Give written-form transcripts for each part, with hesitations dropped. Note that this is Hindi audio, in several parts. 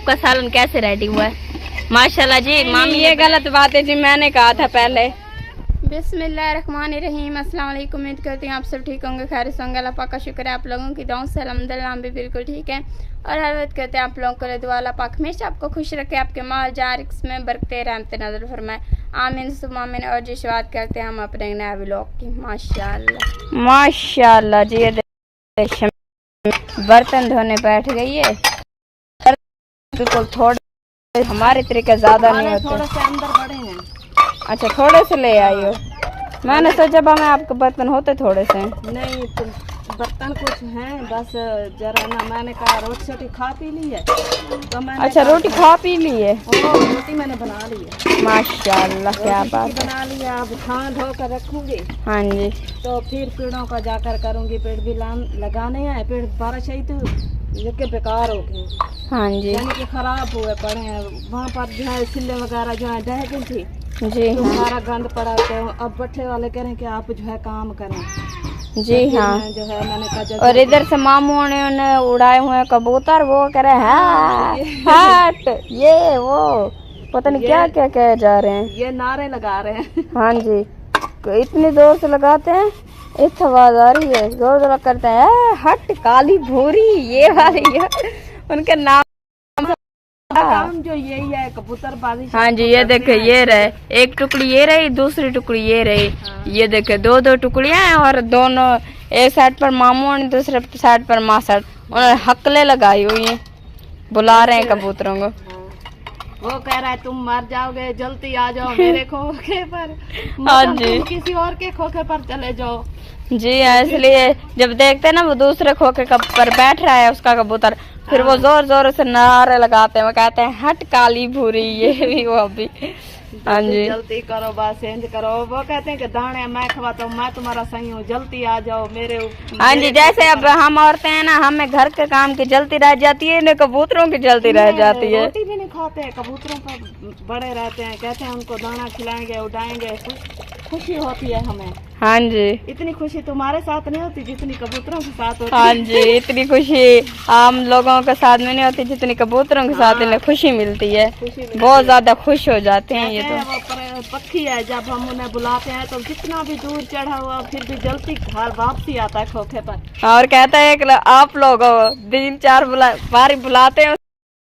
आपका सालन कैसे रेडी हुआ है? माशाल्लाह जी। मामी ये गलत बात है जी, मैंने कहा था पहले। बिस्मिल्लाहिर्रहमानिर्रहीम। अस्सलाम वालेकुम। उम्मीद करती हूँ आप सब ठीक होंगे, खैर से होंगे। अल्लाह पाक का शुक्र है आप लोगों की दुआओं से अल्हम्दुलिल्लाह हम भी बिल्कुल ठीक हैं। और हर वक्त कहते हैं आप लोगों को दुआ अल्लाह पाक हमेशा आपको खुश रखे, आपके माल जान में बरकते रहमतें नजर फरमाए, आमीन सुम्मा आमीन। और जी शुरुआत करते हैं हम अपने नए व्लॉग की। माशाल्लाह माशाल्लाह जी, ये बर्तन धोने बैठ गई है। बिल्कुल थोड़े हमारे तरीके ज्यादा नहीं होते, थोड़े से अंदर बड़े हैं। अच्छा थोड़े से ले आई हो। मैंने सोचा मैं आपके बर्तन होते थोड़े से। नहीं तो बर्तन कुछ हैं, बस जरा ना मैंने कहा रोटी खा पी ली है तो मैंने अच्छा रोटी खा पी ली है। रोटी मैंने बना ली है। माशाल्लाह क्या बात है। बना लिया, अब खाना धो कर रखूंगी। हाँ जी। तो फिर पेड़ों का जाकर करूंगी, पेड़ भी लगाने हैं। पेड़ बारिश आई तो जिसके बेकार हो गए, हाँ जी, यानी कि खराब हुए पड़े हैं। वहाँ पर जो है सिले वगैरह जो है ढह गई थी जी तो हाँ सारा गंद पड़ा। तो अब बट्टे वाले कह रहे हैं कि आप जो है काम करें। जी हाँ। जो है मैंने कहा और इधर से मामू ने उन्हें उड़ाए हुए कबूतर, वो कह रहे हैं हट ये वो पता नहीं क्या क्या कह जा रहे हैं। ये नारे लगा रहे हैं। हाँ जी, इतनी जोर से लगाते हैं, इस आवाज आ रही है, जोर जोर करते हैं हट काली भूरी ये वाली है उनके नाम। काम जो यही है कबूतरबाजी। हाँ जी, ये देखे ये रहे, एक टुकड़ी ये रही, दूसरी टुकड़ी ये रही। ये देखे दो दो टुकड़ियां हैं और दोनों एक साइड पर मामू और दूसरे साइड पर माँ साइड उन्होंने हकले लगाई हुई हैं, बुला रहे हैं कबूतरों को। वो कह रहा है तुम मर जाओगे, जल्दी आ जाओ मेरे खोखे पर। हाँ जी, किसी और के खोखे पर चले जाओ। जी हाँ, इसलिए जब देखते हैं ना वो दूसरे खोखे पर बैठ रहा है उसका कबूतर, फिर वो जोर जोर से नारे लगाते हैं, वो कहते हैं हट काली भूरी ये भी वो भी। हाँ जी, जल्दी करो बस इंज करो। वो कहते हैं कि दाने मैं खवाता हूँ, मैं तुम्हारा सही हूँ, जल्दी आ जाओ मेरे। हाँ जी, जैसे अब हम औरतें हैं ना, हमें घर के काम की जल्दी रह जाती है, इन्हें कबूतरों की जल्दी रह जाती है। रोटी भी नहीं खाते हैं, कबूतरों पर बड़े रहते हैं। कहते हैं उनको दाना खिलाएंगे उड़ाएंगे, खुशी होती है हमें। हाँ जी, इतनी खुशी तुम्हारे साथ नहीं होती जितनी कबूतरों के साथ होती। हाँ जी, इतनी खुशी आम लोगों के साथ में नहीं होती जितनी कबूतरों के साथ इन्हें खुशी मिलती है। बहुत ज्यादा खुश हो जाते हैं ये तो। वो पक्षी है, जब हम उन्हें बुलाते हैं तो जितना भी दूर चढ़ा हुआ फिर भी जल्दी घर वापसी आता है खोखे पर। और कहता है कि आप लोग 3-4 बारी बुलाते हो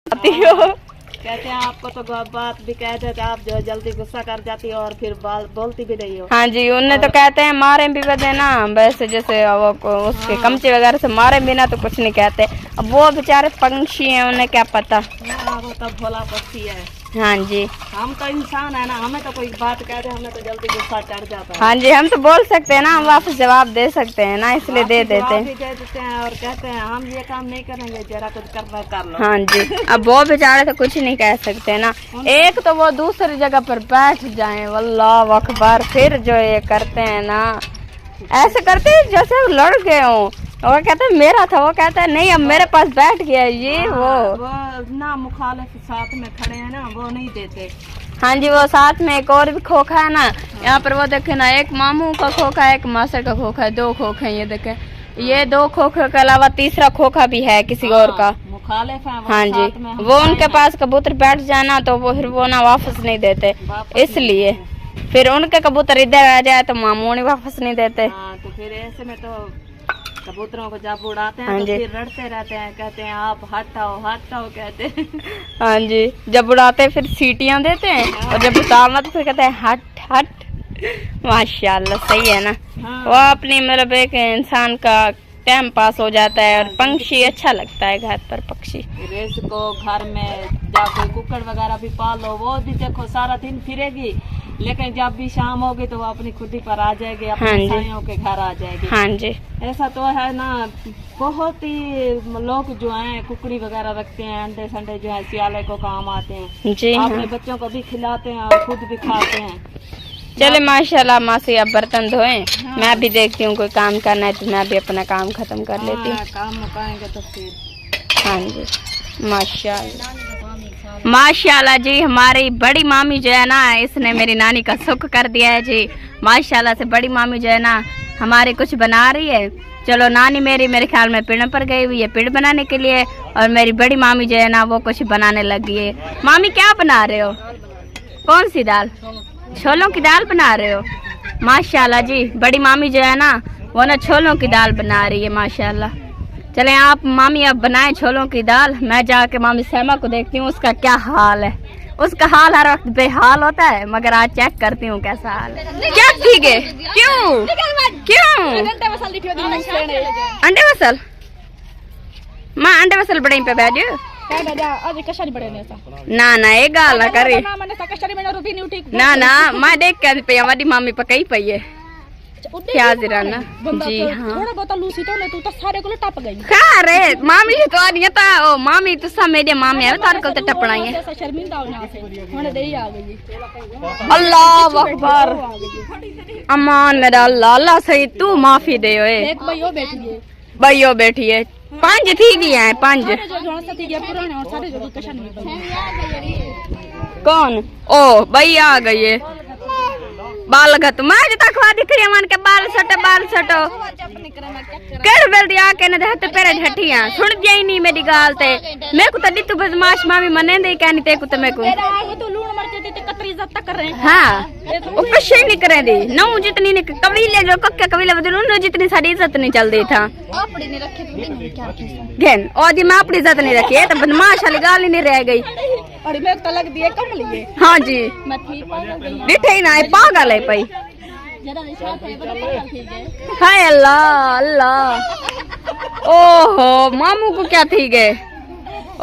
आती हो। कहते हैं आपको तो बात भी कह देते, आप जो है जल्दी गुस्सा कर जाती हो और फिर बोलती भी नहीं हो। हाँ जी, उन्हें तो कहते हैं मारे भी बदे ना, वैसे जैसे वो उसके कमचे वगैरह से मारे बिना तो कुछ नहीं कहते। अब वो बेचारे पंछी हैं, उन्हें क्या पता। वो तो भोला पक्षी है। हाँ जी, हम तो इंसान है ना, हमें तो कोई बात कह दे हमें तो जल्दी गुस्सा चढ़ जाता है। हाँ जी, हम तो बोल सकते हैं ना, हम वापस जवाब दे सकते हैं ना, इसलिए दे देते हैं। दे देते हैं और कहते हैं हम ये काम नहीं करेंगे, जरा कुछ करना कर लो। हाँ जी, अब वो बेचारे तो कुछ नहीं कह सकते ना। एक तो वो दूसरी जगह पर बैठ जाएं, वल्लाह अकबर, फिर जो ये करते हैं ना, ऐसे करते हैं जैसे वो लड़ गए हों। वो कहता है मेरा था, वो कहता है नहीं अब मेरे पास बैठ गया ये वो ना मुखालिफ साथ में खड़े हैं ना, वो नहीं देते। हाँ जी, वो साथ में एक और भी खोखा है ना, यहाँ पर वो देखे ना, एक मामू का खोखा है, एक मासर का खोखा है, 2 खोखे हैं। ये देखे, ये 2 खोखे के अलावा तीसरा खोखा भी है किसी और का। मुखालिफ है। हाँ जी, वो उनके पास कबूतर बैठ जाना तो वो फिर वो ना वापस नहीं देते, इसलिए फिर उनके कबूतर इधर आ जाए तो मामू ने वापस नहीं देते। तो फिर ऐसे में तो कबूतरों को जब उड़ाते हैं तो फिर रड़ते रहते हैं, कहते हैं आप हटाओ हटाओ कहते हैं। हाँ जी, जब उड़ाते फिर सीटियां देते हैं और जब उतारना तो फिर कहते हैं हट हट। माशाल्लाह सही है ना। वो अपनी मतलब एक इंसान का टाइम पास हो जाता है और पंछी अच्छा लगता है घर पर पक्षी। रेस को घर में जाके कुक्कड़ वगैरह भी पाल लो, वो भी देखो सारा दिन फिरेगी, लेकिन जब भी शाम होगी तो वो अपनी खुदी पर आ जाएगी, अपने साइयों के घर आ जाएगी। हाँ जी, ऐसा तो है ना। बहुत ही लोग जो हैं कुकड़ी वगैरह रखते हैं, अंडे संडे जो है सियाले को काम आते हैं जी। अपने बच्चों को भी खिलाते हैं और खुद भी खाते हैं। चले माशाल्लाह मासी, अब बर्तन धोएं। मैं भी देखती हूँ कोई काम करना है तो मैं भी अपना काम खत्म कर लेती हूँ। काम मुकाएंगे तो फिर। हाँ जी, माशाल्लाह माशाल्लाह जी, हमारी बड़ी मामी जो है ना, इसने मेरी नानी का सुख कर दिया है जी। माशाल्लाह से बड़ी मामी जो है ना हमारी कुछ बना रही है चलो नानी मेरी मेरे ख्याल में पेड़ पर गई हुई है पेड़ बनाने के लिए, और मेरी बड़ी मामी जो है ना वो कुछ बनाने लगी है। मामी क्या बना रहे हो? कौन सी दाल? छोलों की दाल बना रहे हो? माशाल्लाह जी, बड़ी मामी जो है ना वो ना छोलों की दाल बना रही है माशाल्लाह। चले आप मामी अब बनाए छोलों की दाल, मैं जाके मामी सैमा को देखती हूँ उसका क्या हाल है। उसका हाल हर वक्त बेहाल होता है, मगर आज चेक करती हूँ कैसा हाल है। क्या ठीक है? क्यों क्यों? अंडे मसल माँ अंडे मसल बड़े पे बैठ ना ना ये गाल ना करे ना ना मैं देख के पे हमारी मामी पकई पई है क्या जरा ना जी हाँ थोड़ा बहुत लूसी तो ले तू तो सारे को टप गई का रे मामी जी तो आनी था ओ मामी तो सब मेरी मामी है तार को तो टपना ही है शर्मिंदा हो यहां से होने दे ही आ गई अल्लाह अकबर अमान मेरा अल्लाह अल्लाह सही तू माफी दे ओए एक भाईयो बैठी है भाईयो बैठी है पांच थी गया है पांच जो सती गया पुराने और सारे जो कशन में कौन ओ भाई आ गई है बाल गत मैं तक दिख रही मान के बाल सटो कर बेल दिया के न हत पेरे झटिया सुन जाई नहीं मेरी गाल ते मैं को तदी तू बदमाश मामी मने दे कहनी ते को ते मैं को तो लूण मरचे ते कतरी इज्जत तक कर रहे हैं हां वो कुछ नहीं करे दी नौ जितनी ने कबीले जो कक्के कबीले बदलू न जितनी सारी इज्जत नहीं चल दी था अपनी ने रखे तो क्या घेन और दी मैं अपनी इज्जत नहीं रखी है तो बदमाश वाली गाल ही नहीं रह गई और मैं तो लग दिए कम लिए हां जी मैं थी दिखे ही ना पागल है पई जरा निशान पे बड़ा ठीक है हाय अल्लाह अल्लाह ओहो मामू को क्या थी गए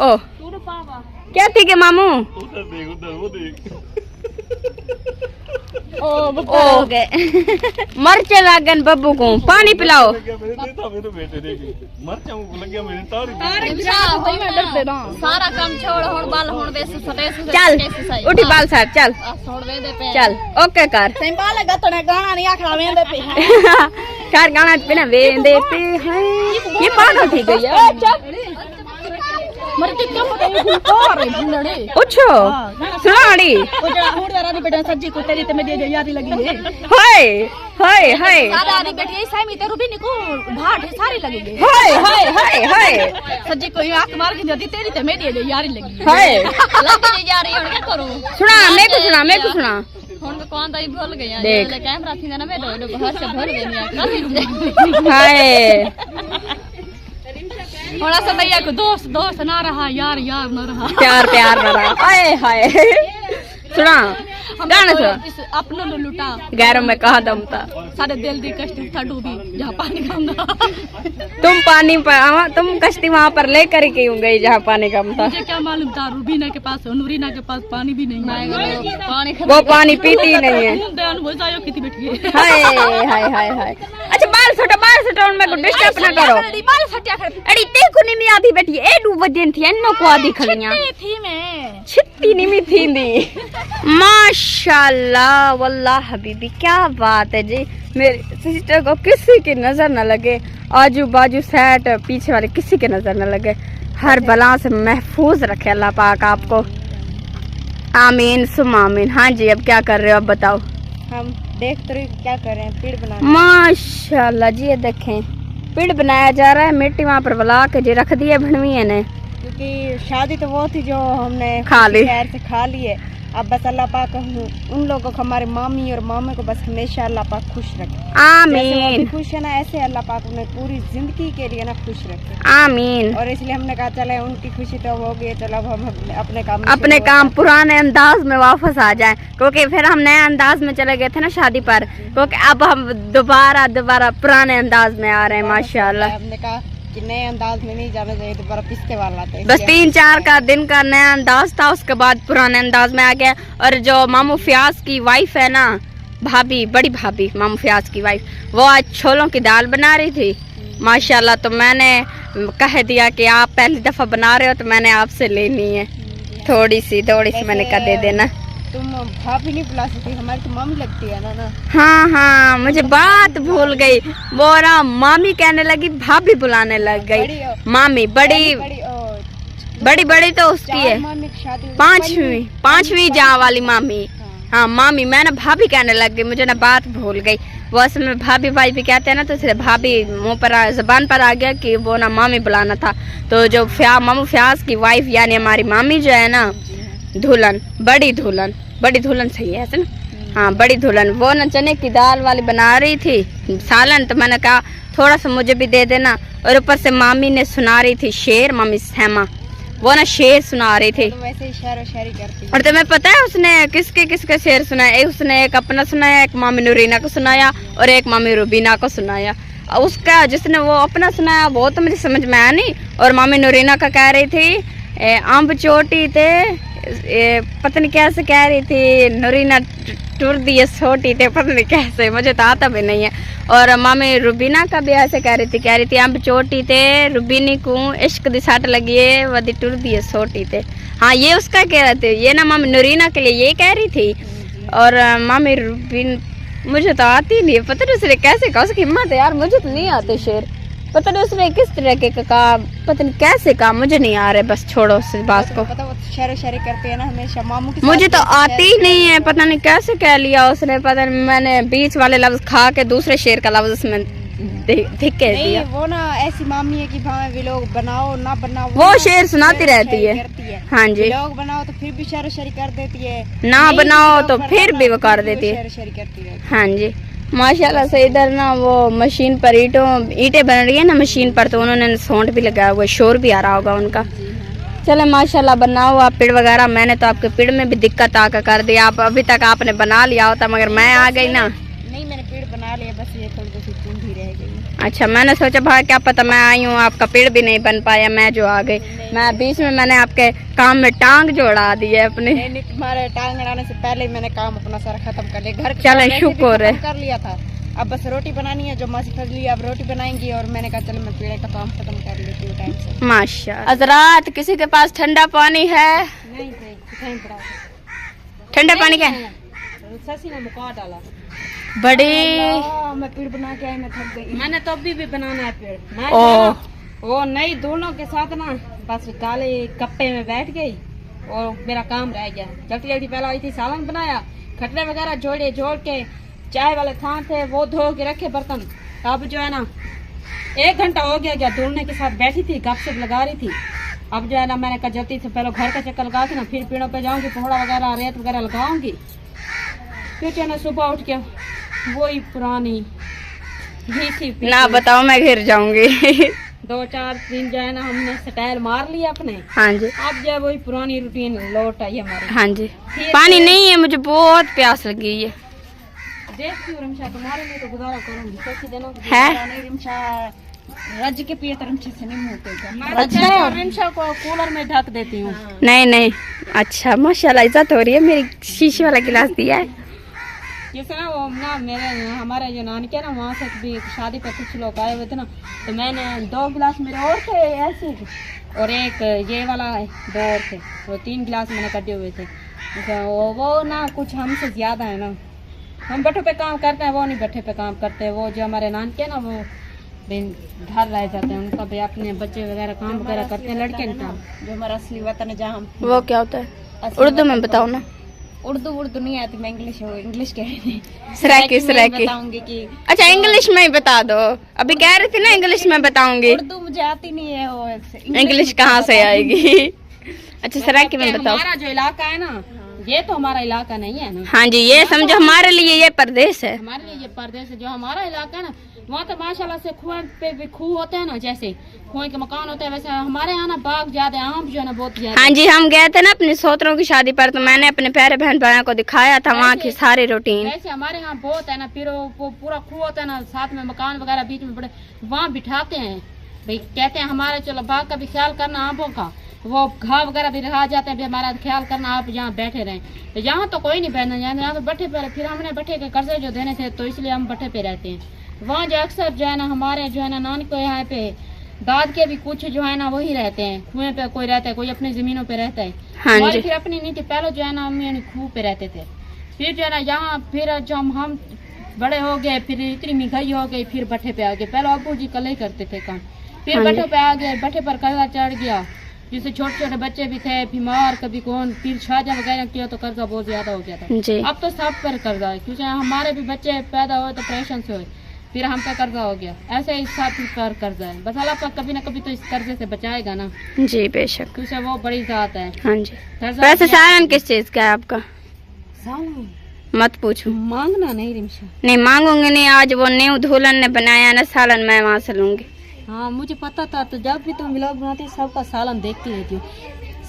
ओ क्या थी गए मामू ओ गए मरचे लागन बब्बू को पानी पिलाओ सारा काम छोड़ हुन बाल हुन बेस सटे चल उठी बाल साथ चल छोड़ दे दे पे चल ओके कर सिंपल गतने गाना नहीं आखड़ा वेंदे पे कार गाना पे ना वेंदे पे हाय ये पागल थी गई है चल मरते क्या पता ये घुलको रही भुंडड़े उछो सुनाड़ी ओ जरा हुड़ जरा नी बेटा सज्जी को तेरी ते में दे यारी लगी है हाय हाय हाय दादा नी बेटी ऐसा ही तेरू भी निको भाट है सारी लगी है हाय हाय हाय हाय सज्जी को आंख मार के जदी तेरी ते में दे यारी लगी हाय लग जा रही हुन क्या करूं सुना मेरे को सुना हुन कौन दाई भूल गया देख। ये कैमरा थी ना मैं दो बाहर से भर गई हाय थोड़ा सा भैया को दोस्त ना रहा यार ना रहा प्यार ना रहा हाय हाय सुना गाना सुना अपनों ने लुटा गैरों में कहा दम था सारे दिल दी कश्ती था डूबी जहाँ पानी कम था तुम पानी पर तुम कश्ती वहाँ पर लेकर ही क्यों गई जहाँ पानी कम था मुझे क्या मालूम था रूबीना के पास नूरीना के पास पानी भी नहीं है पानी वो पानी पीती ही नहीं है हो जाओ कितनी बैठी है हाय हाय हाय हाय अच्छा बाल सटो मेरे को डिस्टर्ब ना करो अरे ते को नहीं आधी बैठी ए डू बजन थी एनो को आधी खलियां थी मैं छित्ती नहीं थी माशाल्लाह वल्लाह हबीबी क्या बात है जी मेरी सिस्टर को किसी की नजर न लगे आजू बाजू सेट पीछे वाले किसी की नजर न लगे हर बला से महफूज रखे अल्लाह पाक आपको आमीन सुम आमीन। हाँ जी अब क्या कर रहे हो अब बताओ हम देख तो क्या कर रहे हैं पेड़ बना माशाल्लाह जी ये देखें पेड़ बनाया जा रहा है मिट्टी वहाँ पर बुला के जी रख दिए भणवी ने क्योंकि शादी तो वो थी जो हमने खा ली खैर से खा ली है। अब बस अल्लाह पाक उन लोगों को हमारे मामी और मामे को बस हमेशा अल्लाह पाक खुश रखे आमीन खुश है ना ऐसे अल्लाह पाक उन्हें पूरी जिंदगी के लिए ना खुश रखे आमीन। और इसलिए हमने कहा चले उनकी खुशी तो हो गई चलो अब हम अपने काम पुराने अंदाज में वापस आ जाएं क्योंकि फिर हम नए अंदाज में चले गए थे ना शादी पर क्योंकि अब हम दोबारा पुराने अंदाज में आ रहे हैं माशाल्लाह। हमने कहा कि नए अंदाज में नहीं जाना चाहिए दोबारा पिछले वाला था बस 3-4 का दिन का नया अंदाज था उसके बाद पुराने अंदाज में आ गया। और जो मामू फयाज की वाइफ है ना भाभी बड़ी भाभी मामू फयाज की वाइफ वो आज छोलों की दाल बना रही थी माशाल्लाह। तो मैंने कह दिया कि आप पहली दफा बना रहे हो तो मैंने आपसे लेनी है थोड़ी सी मैंने कहा दे देना। तुम भाभी नहीं बुला सकती हमारी तो मामी लगती है ना हाँ मुझे बात भूल गई बोरा मामी कहने लगी भाभी बुलाने लग गई मामी बड़ी तो उसकी है पांचवी जहाँ वाली मामी। हाँ मामी मैं ना भाभी कहने लग गई मुझे ना बात भूल गई वो असल में भाभी भाई भी कहते हैं ना, तो इसलिए भाभी मुंह पर जबान पर आ गया कि वो ना मामी बुलाना था। तो जो मामू फ्याज की वाइफ यानी हमारी मामी जो है ना, दुल्हन, बड़ी दुल्हन सही है ना, हाँ बड़ी दुल्हन, वो ना चने की दाल वाली बना रही थी सालन। तो मैंने कहा थोड़ा सा मुझे भी दे देना। और ऊपर से मामी ने सुना रही थी शेर, मामी सहमा, वो ना शेर सुना रही थी। तो वैसे ही शेर व शायरी करती है। और तुम्हें पता है उसने किसके शेर सुनाया? उसने एक अपना सुनाया, एक मामी नूरीना को सुनाया और एक मामी रूबीना को सुनाया। उसका जिसने वो अपना सुनाया वो तो मुझे समझ में आया नहीं। और मामी नूरीना का कह रही थी अम्ब चोटी थे, पता नहीं कैसे कह रही थी, नूरीना टूर दिए छोटी थे, पता नहीं कैसे, मुझे तो आता भी नहीं है। और मामी रूबीना का भी ऐसे कह रही थी अम्ब चोटी थे, रूबीनी को इश्क दी साट लगी है, वदी टूर दिए छोटी थे। हाँ ये उसका कह रहे थे, ये ना मामी नूरीना के लिए ये कह रही थी। और मामी रूबीन मुझे तो आती नहीं है, पता नहीं उसने कैसे कहा, उसकी हिम्मत है यार, मुझे तो नहीं आते शेर। पता नहीं उसने किस तरह के कहा, पता नहीं कैसे कहा, मुझे नहीं आ रहे। बस छोड़ो उस बात को। पता वो शेर व शायरी करते हैं ना हमेशा मामू के मुझे तो आती ही नहीं है, पता नहीं कैसे कह लिया उसने। पता नहीं मैंने बीच वाले लफ्ज खा के दूसरे शेर का लफ्ज उसमें धिक के दिया। वो ना ऐसी मामी है कि भावे भी लोग बनाओ ना बनाओ वो शेर सुनाती रहती है। हाँ जी, लोग बनाओ तो फिर भी शेर व शायरी कर देती है, ना बनाओ तो फिर भी वो कर देती है। शेर व शायरी करती है। हाँ जी माशाल्लाह से। इधर ना वो मशीन पर ईंटें बन रही है ना मशीन पर, तो उन्होंने सोंठ भी लगाया हुआ है, शोर भी आ रहा होगा उनका। चले माशाल्लाह बनाओ आप पेड़ वगैरह। मैंने तो आपके पेड़ में भी दिक्कत आकर कर दी, आप अभी तक आपने बना लिया होता, मगर मैं आ गई ना। नहीं मैंने पेड़ बना लिया, बस ये थोड़ी सी चूंधी रह गई। अच्छा मैंने सोचा भाई क्या पता मैं आई हूँ आपका पेड़ भी नहीं बन पाया, मैं जो आ गई। मैं बीच में मैंने आपके काम में टांग जोड़ा दी है अपनी। नहीं तुम्हारे टांग अड़ाने से पहले ही मैंने काम अपना सारा खत्म कर लिया, घर चले शुक्र है कर लिया था। अब बस रोटी बनानी है, जो मासी फज ली अब रोटी बनाएंगी। और मैंने कहा चलो मैं पेड़ का काम खत्म कर लेती हूँ टाइम से। माशाल्लाह। हजरात किसी के पास ठंडा पानी है? नहीं ठंडा पानी क्या? ससी ने मुका डाला। बड़ी मैं पेड़ बना के आई, मैं थक गई। मैंने तो अभी भी बनाना है पेड़। मैं ओ वो नई दोनों के साथ ना बस काले कप्पे में बैठ गई और मेरा काम रह गया। जल्दी जल्दी पहले आई थी, सालन बनाया, खटले वगैरह जोड़ के, चाय वाले थान थे वो धो के रखे बर्तन। अब जो है ना 1 घंटा हो गया धुलने के साथ बैठी थी, गपशप लगा रही थी। अब जो है ना मैंने कहा जल्दी से पहले घर का चक्कर लगा के ना फिर पेड़ों पे जाऊंगी, कोहड़ा वगैरह रेत वगैरह लगाऊंगी। फिर जो है ना सुबह उठ के वही पुरानी घी ना बताओ मैं घिर जाऊंगी। 2-4 दिन जो है ना हमने स्टाइल मार लिया अपने। हाँ जी अब जो है वही पुरानी रूटीन लौट आई हमारी। हाँ जी पानी नहीं है, मुझे बहुत प्यास लगी है। देखती हूँ रिमशा, तुम्हारे लिए तो गुजारा करूंगी, कैसे देना है? नहीं रिमशा रज के पिए तो रिमशा से नहीं मुँह अच्छा रिमशा को कूलर में ढक देती हूँ। नहीं अच्छा माशाल्लाह इज्जत हो रही है। मेरी शीशे वाला गिलास दिया है। जैसे ना वो ना मेरे हमारे जो नानी के ना वहाँ से भी शादी पे कुछ लोग आए हुए थे ना, तो मैंने 2 गिलास मेरे और थे ऐसे, और एक ये वाला 2 और थे, वो 3 गिलास मैंने कटे हुए थे। वो ना कुछ हमसे ज्यादा है ना, हम बट्ठे पे काम करते हैं, वो नहीं बट्ठे पे काम करते। वो जो हमारे नान के ना वो घर रह जाते हैं, उनका भी अपने बच्चे वगैरह काम वगैरह करते हैं, लड़के नहीं काम। जो हमारा असली वतन है जहाँ वो क्या होता है उर्दू में बताओ ना। उर्दू नहीं आती, मैं इंग्लिश कह रही थी। सराकी बताऊंगी कि अच्छा इंग्लिश में ही बता दो। अभी कह रही थी ना इंग्लिश में बताऊंगी। उर्दू मुझे आती नहीं है, वो इंग्लिश कहाँ से आएगी? अच्छा सराकी में बताओ। हमारा जो इलाका है ना, ये तो हमारा इलाका नहीं है ना। हाँ जी ये समझो हमारे लिए ये प्रदेश है। हमारे लिए ये प्रदेश है। जो हमारा इलाका है ना, वहाँ तो माशाल्लाह से कुएं पे भी खूह होते हैं ना, जैसे कुएं के मकान होते हैं, वैसे हमारे यहाँ ना बाग ज्यादा, आम जो है ना बहुत ज्यादा। हाँ जी हम गए थे ना अपने सोतरों की शादी पर, तो मैंने अपने प्यारे बहन भाइयों को दिखाया था वहाँ की सारी रूटीन। वैसे हमारे यहाँ बहुत है ना, फिर वो पूरा खूह होता है ना, साथ में मकान वगैरह बीच में बड़े, वहाँ बिठाते हैं भाई, कहते हैं हमारे चलो बाग का भी ख्याल करना, आमों का वो घाव वगैरह भी रहा जाते हैं, भी हमारा ख्याल करना, आप यहाँ बैठे रहें। तो यहाँ तो कोई नहीं बैठना, यहाँ पे बट्ठे पे, फिर हमने बट्ठे के कर्जे जो देने थे तो इसलिए हम बट्ठे पे रहते हैं। वहाँ जो अक्सर जो है ना हमारे जो है ना नानी को यहाँ पे दाद के भी कुछ जो है ना वही रहते हैं, कुएं पे कोई रहता है, कोई अपनी जमीनों पे रहता है। हाँ जी फिर अपनी नहीं थी, पहले जो है ना अम्मी खूह पे रहते थे। फिर जो है ना यहाँ फिर जो हम बड़े हो गए, फिर इतनी महंगाई हो गई, फिर बट्ठे पे आ गए। पहले अबू जी कल ही करते थे काम, फिर बट्ठे पे आ गए, बट्ठे पर कलर चढ़ गया, जैसे छोटे छोटे बच्चे भी थे, बीमार, कभी कौन फिर शादी वगैरह किया तो कर्जा बहुत ज्यादा हो गया था। जी अब तो सब पर कर्जा है, क्योंकि हमारे भी बच्चे पैदा हुए तो ऑपरेशन से हुए, फिर हम पे कर्जा हो गया। ऐसे ही सब पर कर्जा है। बस अल्लाह पाक कभी ना कभी तो इस कर्जे से बचाएगा ना, जी बेशक। क्योंकि वो बड़ी जात है। हाँ जी। कर्जा वैसे सालन किस चीज का है आपका? सालन मत पूछो। मांगना नहीं रिमशा। नहीं मांगूंगी नहीं, आज वो न्यू दुल्हन ने बनाया ना सालन, मैं वहाँ से लूंगी। हाँ मुझे पता था, तो जब भी तुम व्लॉग बनाती हो सबका सालन देखती रहती हो,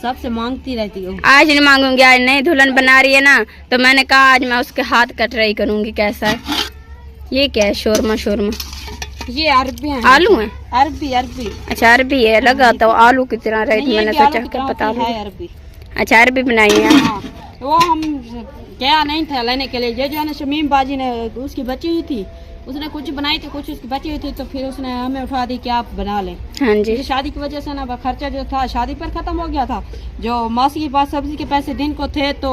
सबसे मांगती रहती हो। आज नहीं मांगूंगी, आज नई दुल्हन बना रही है ना, तो मैंने कहा आज मैं उसके हाथ का ट्राई करूंगी कैसा है। ये क्या है? शोरमा शोरमा ये अरबी है। आलू है? अरबी अरबी। अच्छा अरबी है, लगा तो आलू की तरह रही थी, मैंने सोचा क्या पता है अरबी। अच्छा अरबी बनाई है। हाँ, वो हम क्या नहीं था लेने के लिए, ये जो है ना शमीम बाजी ने उसकी बची हुई थी, उसने कुछ बनाई थी, कुछ उसकी बची हुई थी, तो फिर उसने हमें उठा दी कि आप बना लें। हाँ जी। तो शादी की वजह से ना खर्चा जो था शादी पर खत्म हो गया था। जो मासी के पास सब्जी के पैसे दिन को थे, तो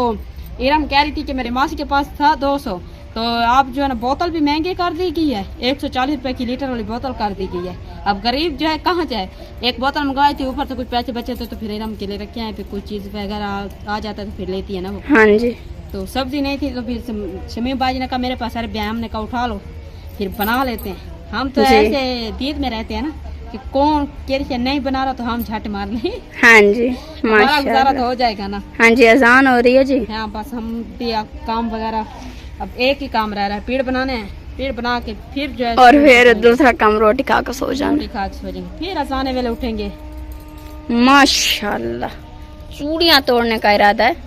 इरम कह रही थी कि मेरे मासी के पास था 200, तो आप जो है ना बोतल भी महंगी कर दी गई है, 140 रुपए की लीटर वाली बोतल कर दी गई है। अब गरीब जो है कहाँ जाए, एक बोतल मंगवाई थी, ऊपर से कुछ पैसे बचे थे, तो फिर इरम के लिए रखे हैं, फिर कुछ चीज़ वगैरह आ जाता है तो फिर लेती है ना वो। हाँ जी। तो सब्जी नहीं थी, तो फिर शमीम बाजी ने कहा मेरे पास अरबी है, हमने कहा उठा लो फिर बना लेते हैं। हम तो ऐसे दीद में रहते हैं ना कि कौन कैसे नहीं बना रहा तो हम झट मार लें। हाँ जी हमारा गुजारा माशाल्लाह। तो हो जाएगा ना। हाँ जी अजान हो रही है जी। हाँ बस हम भी काम वगैरह, अब एक ही काम रह रहा है, पेड़ बनाने हैं, पेड़ बना के फिर जो है और फिर दूसरा काम रोटी खा कर सो जाना। रोटी खा के सो जाएंगे, फिर अजाने वेले उठेंगे। माशाल्लाह। चूड़ियाँ तोड़ने का इरादा है?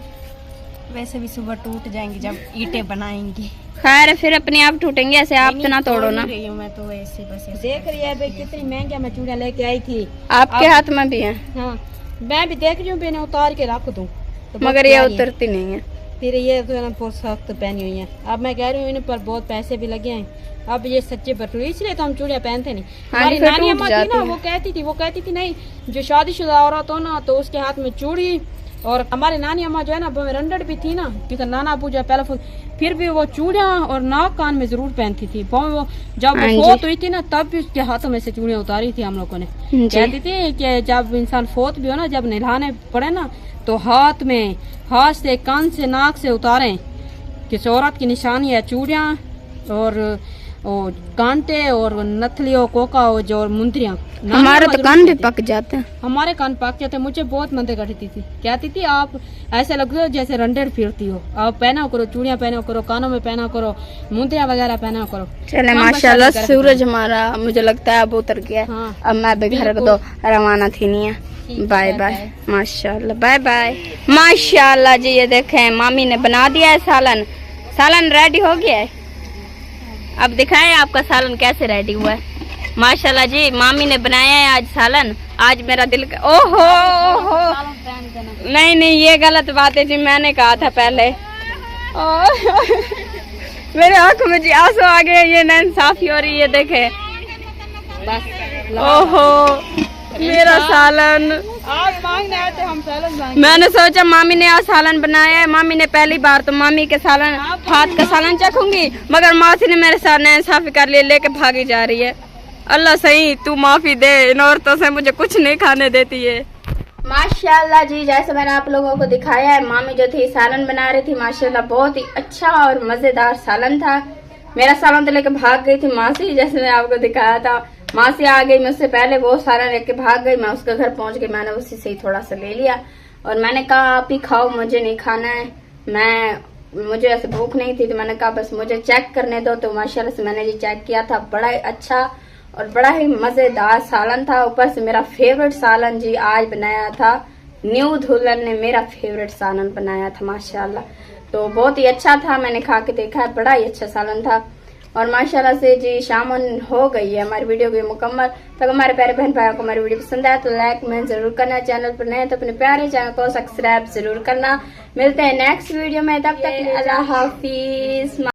वैसे भी सुबह टूट जाएंगी जब ईंटें बनाएंगी। खैर फिर अपने आप टूटेंगे, ऐसे आप तो ना तोड़ो ना। रही हूँ मैं तो ऐसे बस देख रही है भाई कितनी महंगी मैं चूड़ियाँ लेके आई थी। आपके हाथ में भी है? हाँ मैं भी देख रही हूँ, मैंने उतार के रख दूँ तो मगर ये उतरती नहीं है। फिर ये तो है ना बहुत सख्त पहनी हुई है। अब मैं कह रही हूँ इन पर बहुत पैसे भी लगे हैं, अब ये सच्चे बटू, इसलिए तो हम चूड़ियाँ पहनते नहीं। हमारी नानी अम्मा थी ना, वो कहती थी नहीं जो शादीशुदा औरत हो ना तो उसके हाथ में चूड़ी, और हमारी नानी अम्मा जो है ना वो रंडड़ भी थी ना, क्योंकि नाना अबू जो पहले फिर भी वो चूड़ियाँ और नाक कान में जरूर पहनती थी। वो जब वो फोत हुई थी ना तब भी उसके हाथों में से चूड़ियाँ उतारी थी हम लोगों ने। कहती थी कि जब इंसान फोत भी हो ना, जब नहलाने पड़े ना, तो हाथ से कान से नाक से उतारें, किस औरत की निशानी है चूड़ियाँ और कांटे और नथलियों कोका और जो मुंदरियाँ। हमारे तो कान भी पक जाते हैं। हमारे कान पक जाते हैं। मुझे बहुत मंदे करती थी, कहती थी आप ऐसे लगते हो जैसे रंडेड़ फिरती हो, आप पहना करो चूड़ियाँ पहना करो, कानों में पहना करो, मुंदरियाँ वगैरह पहना करो। चले माशाल्लाह सूरज हमारा मुझे लगता है अब उतर गया। हाँ, अब मैं भी घर को तो रवाना थी नहीं है। बाय बाय माशाल्लाह, बाय बाय माशाल्लाह जी। ये देखें मामी ने बना दिया है सालन, सालन रेडी हो गया है। अब दिखाएं आपका सालन कैसे रेडी हुआ है। माशाल्लाह जी मामी ने बनाया है आज सालन। आज मेरा दिल ओहो नहीं ये गलत बात है जी, मैंने कहा था पहले। मेरे आंखों में जी आंसू आ गए, ये नाइंसाफी हो रही है। देखे ओहो मेरा सालन। आप मांगने आए थे, हम सालन मांगे। मैंने सोचा मामी ने आज सालन बनाया है, मामी ने पहली बार तो मामी के सालन हाथ का सालन चखूंगी, मगर मासी ने मेरे साथ नाइंसाफी कर लिया, लेके भागी जा रही है। अल्लाह सही तू माफी दे, इन औरतों से मुझे कुछ नहीं खाने देती है। माशाल्लाह जी जैसे मैंने आप लोगों को दिखाया है, मामी जो थी सालन बना रही थी, माशाल्लाह बहुत ही अच्छा और मजेदार सालन था। मेरा सालन तो लेके भाग गई थी मासी, जैसे मैंने आपको दिखाया था। मासी आ गई मुझसे पहले, वो सालन लेके भाग गई। मैं उसके घर पहुंच गई, मैंने उसी से ही थोड़ा सा ले लिया और मैंने कहा आप ही खाओ, मुझे नहीं खाना है। मुझे ऐसे भूख नहीं थी, तो मैंने कहा बस मुझे चेक करने दो। तो माशाल्लाह से मैंने जी चेक किया था, बड़ा ही अच्छा और बड़ा ही मजेदार सालन था। ऊपर से मेरा फेवरेट सालन जी आज बनाया था, न्यू दुल्हन ने मेरा फेवरेट सालन बनाया था माशाल्लाह। तो बहुत ही अच्छा था, मैंने खा के देखा है, बड़ा ही अच्छा सालन था। और माशाल्लाह से जी शाम हो गई है, हमारी वीडियो भी मुकम्मल। तो हमारे प्यारे बहन भाइयों को हमारी वीडियो पसंद आए तो लाइक में जरूर करना, चैनल पर नए तो अपने प्यारे चैनल को सब्सक्राइब जरूर करना। मिलते हैं नेक्स्ट वीडियो में, तब तक अल्लाह हाफिज।